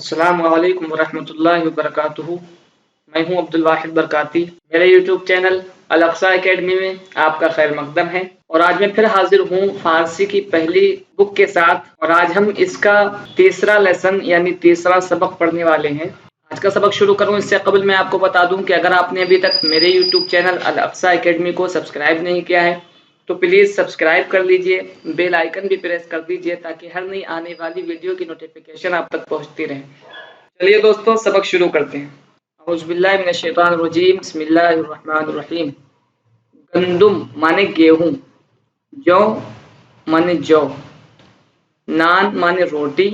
अस्सलाम वालेकुम वरहमतुल्लाहि वबरकातुहू। मैं हूं अब्दुल वाहिद बरकाती। मेरे यूट्यूब चैनल अल अक्सा एकेडमी में आपका खैर मकदम है। और आज मैं फिर हाजिर हूं फारसी की पहली बुक के साथ, और आज हम इसका तीसरा लेसन यानी तीसरा सबक पढ़ने वाले हैं। आज का सबक शुरू करूं इससे कबल मैं आपको बता दूं कि अगर आपने अभी तक मेरे यूट्यूब चैनल अल अक्सा एकेडमी को सब्सक्राइब नहीं किया है तो प्लीज़ सब्सक्राइब कर लीजिए, बेल आइकन भी प्रेस कर दीजिए ताकि हर नई आने वाली वीडियो की नोटिफिकेशन आप तक पहुंचती रहे। चलिए दोस्तों, सबक शुरू करते हैं। औज़ुबिल्लाहि मिनश्शैतानिर्रजीम, बिस्मिल्लाहिर्रहमानिर्रहीम। गंदुम माने गेहूं, जौ माने जौ, नान माने रोटी,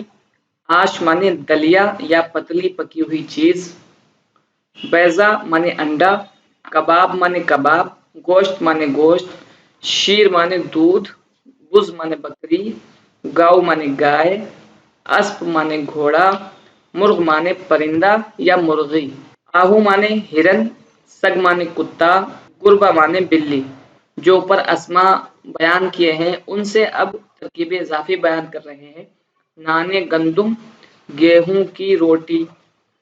आश माने दलिया या पतली पकी हुई चीज, बैजा माने अंडा, कबाब माने कबाब, गोश्त माने गोश्त, शीर माने दूध, बुज माने बकरी, गाव माने गाय, अस्प माने घोड़ा, मुर्ग माने परिंदा या मुर्गी, आहू माने हिरन, सग माने कुत्ता, गुरबा माने बिल्ली। जो ऊपर अस्मा बयान किए हैं उनसे अब तरकीब इजाफी बयान कर रहे हैं। नाने गंदुम गेहूं की रोटी,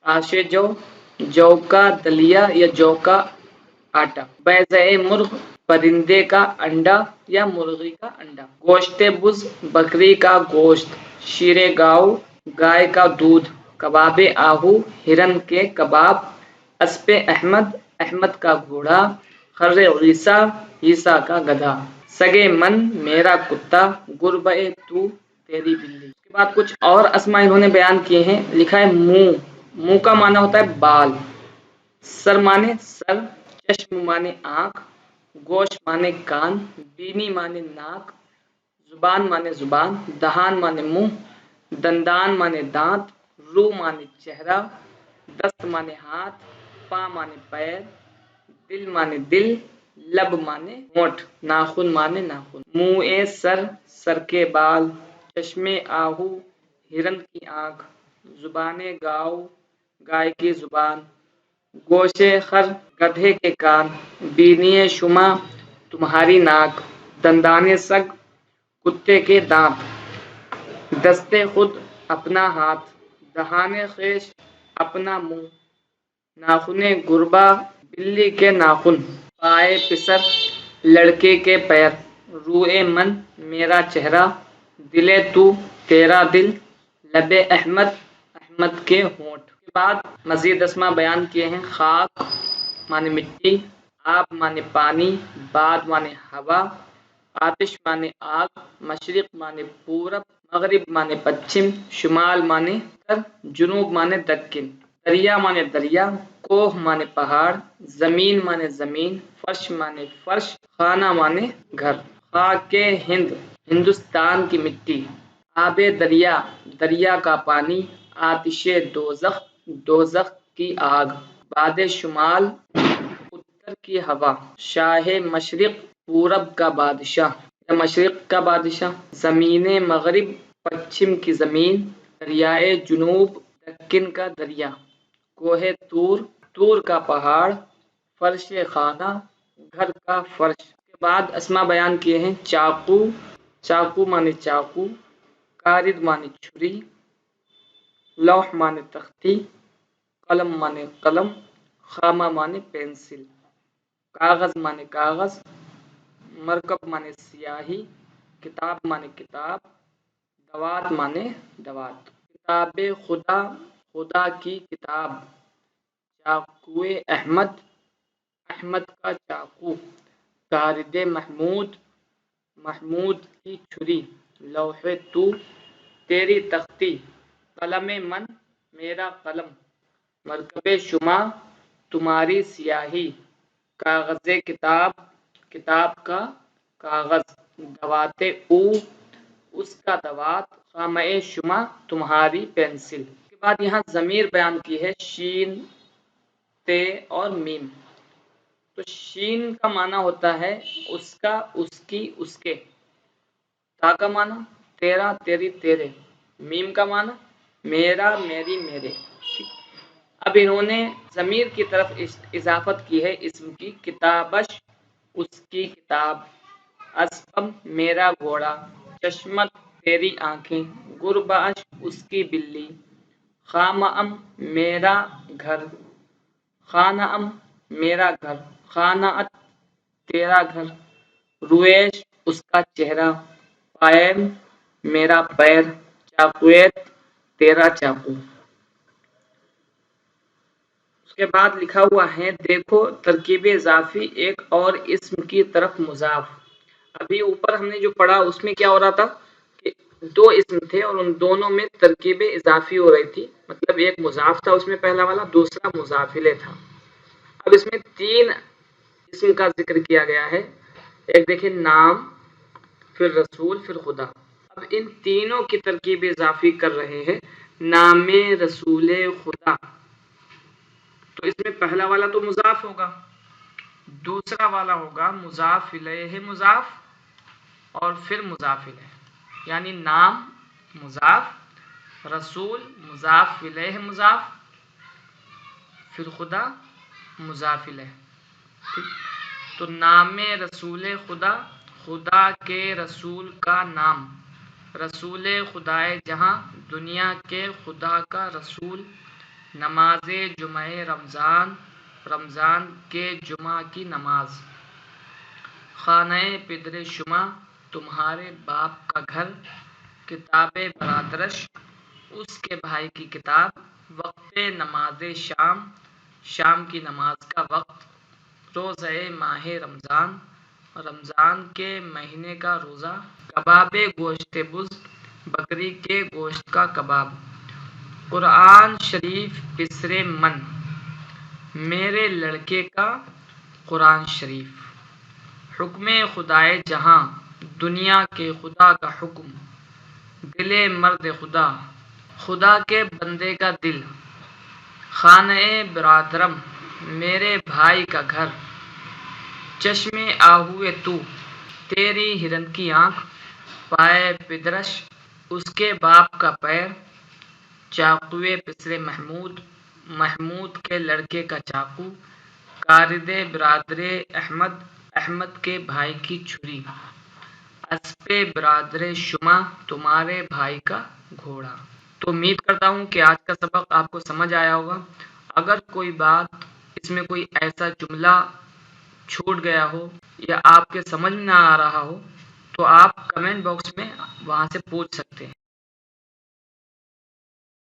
आशे जौ जौ का दलिया या जौ का आटा, बैज़े मुर्ग परिंदे का अंडा या मुर्गी का अंडा, गोश्ते बुज बकरी का गोश्त, शीरे गाव गाय का दूध, कबाबे आहू हिरन के कबाब, अस्पे अहमद अहमद का घोड़ा, खर्रे ईसा ईसा का गधा, सगे मन मेरा कुत्ता, गुरबे तू तेरी बिल्ली। उसके बाद कुछ और अस्मा इन्होंने बयान किए हैं। लिखा है मुंह, मुंह का माना होता है बाल, सर माने सर, चश्म माने आंख, गोश माने कान, बीनी माने नाक, जुबान माने जुबान, दहान माने मुंह, दंदान माने दांत, रू माने चेहरा, दस्त माने हाथ, पा माने पैर, दिल माने दिल, लब माने होंठ, नाखून माने नाखून। मुँह सर, सर के बाल, चश्मे आहू हिरन की आंख, जुबाने गाव गाय की जुबान, गोशे खर गधे के कान, बीनिए शुमा तुम्हारी नाक, दंदाने सग कुत्ते के दांत, दस्ते खुद अपना हाथ, दहाने खेश अपना मुंह, नाखूने गुरबा बिल्ली के नाखून, पाए पिसर लड़के के पैर, रूए मन मेरा चेहरा, दिले तू तेरा दिल, लबे अहमद अहमद के होंठ। के बाद मजीद अस्मा बयान किए हैं। खाक माने मिट्टी, आब माने पानी, बाद माने हवा, आतिश माने आग, मशरिक माने पूरब, मगरिब माने पश्चिम, शुमाल माने उत्तर, जुनूब माने दक्षिण, दरिया माने दरिया, कोह माने पहाड़, जमीन माने जमीन, फर्श माने फर्श, खाना माने घर। खाके हिंद हिंदुस्तान की मिट्टी, आबे दरिया दरिया का पानी, आतिशे दोजख दोजख की आग, बादे शुमाल उत्तर की हवा, शाहे मशरिक पूरब का बादशाह या मशरिक का बादशाह, ज़मीने मगरिब पश्चिम की ज़मीन, दरियाए जुनूब दक्किन का दरिया, कोहे तूर तूर का पहाड़, फर्श खाना घर का फर्श। के बाद अस्मा बयान किए हैं। चाकू, चाकू माने चाकू, कारिद माने छुरी, लौह माने तख्ती, कलम माने कलम, खामा माने पेंसिल, कागज माने कागज, मरकब माने सियाही, किताब माने किताब, दवात माने दवात, किताबे खुदा खुदा की किताब, चाकुए अहमद अहमद का चाकू, कारिदे महमूद महमूद की छुरी, लौहे तू तेरी तख्ती, कलमे मन मेरा कलम, मरकबे शुमा तुम्हारी सियाही, कागज़े किताब किताब का कागज, दवाते ऊ उसका दवात, खामे शुमा तुम्हारी पेंसिल। के बाद यहाँ ज़मीर बयान की है। शीन ते और मीम। तो शीन का माना होता है उसका उसकी उसके, ता का माना तेरा तेरी तेरे, मीम का माना मेरा मेरी मेरे। अब इन्होंने ज़मीर की तरफ इजाफत की है इसम की। किताबश उसकी किताब, अस्पम मेरा घोड़ा, चश्मत तेरी आंखें, गुरबाश उसकी बिल्ली, خامعم میرا گھر، خانعم میرا گھر، خانعت تیرا گھر، رویش اس کا چہرہ، قائم میرا پیر، چاقویت تیرا چاقو۔ اس کے بعد لکھا ہوا ہے دیکھو ترکیب اضافی ایک اور اسم کی طرف مضاف۔ ابھی اوپر ہم نے جو پڑھا اس میں کیا ہو رہا تھا کہ دو اسم تھے اور ان دونوں میں ترکیب اضافی ہو رہی تھی، مطلب ایک مضاف تھا اس میں پہلا والا، دوسرا مضاف الیہ تھا۔ اب اس میں تین اسم کا ذکر کیا گیا ہے، ایک دیکھیں نام، پھر رسول، پھر خدا۔ اب ان تینوں کی ترکیب اضافی کر رہے ہیں، نام رسول خدا، تو اس میں پہلا والا تو مضاف ہوگا، دوسرا والا ہوگا مضاف الیہ مضاف، اور پھر مضاف الیہ، یعنی نام مضاف، رسول مضاف الیہ مضاف، پھر خدا مضاف الیہ۔ تو نام رسول خدا، خدا کے رسول کا نام، رسول خدائے جہاں، دنیا کے خدا کا رسول، نماز جمعہ رمضان، رمضان کے جمعہ کی نماز، خانہ پدر شما، تمہارے باپ کا گھر، کتاب برادرش، اس کے بھائی کی کتاب، وقت نماز شام، شام کی نماز کا وقت، روزہ ماہ رمضان، رمضان کے مہینے کا روزہ، کباب گوشت بز، بکری کے گوشت کا کباب، قرآن شریف بسر من، میرے لڑکے کا قرآن شریف، حکم خدائے جہاں، دنیا کے خدا کا حکم، دل مرد خدا، خدا کے بندے کا دل، خانہ برادرم، میرے بھائی کا گھر، چشم آہوئے تو، تیری ہرن کی آنکھ، پائے پدرش، اس کے باپ کا پیر، چاقوئے پسر محمود، محمود کے لڑکے کا چاقو، کارد برادر احمد، احمد کے بھائی کی چھری، اسپ برادر شما، تمہارے بھائی کا گھوڑا۔ تو امید کرتا ہوں کہ آج کا سبق آپ کو سمجھ آیا ہوگا۔ اگر کوئی بات اس میں کوئی ایسا جملہ چھوٹ گیا ہو یا آپ کے سمجھ میں نہ آ رہا ہو تو آپ کمنٹ باکس میں وہاں سے پوچھ سکتے ہیں۔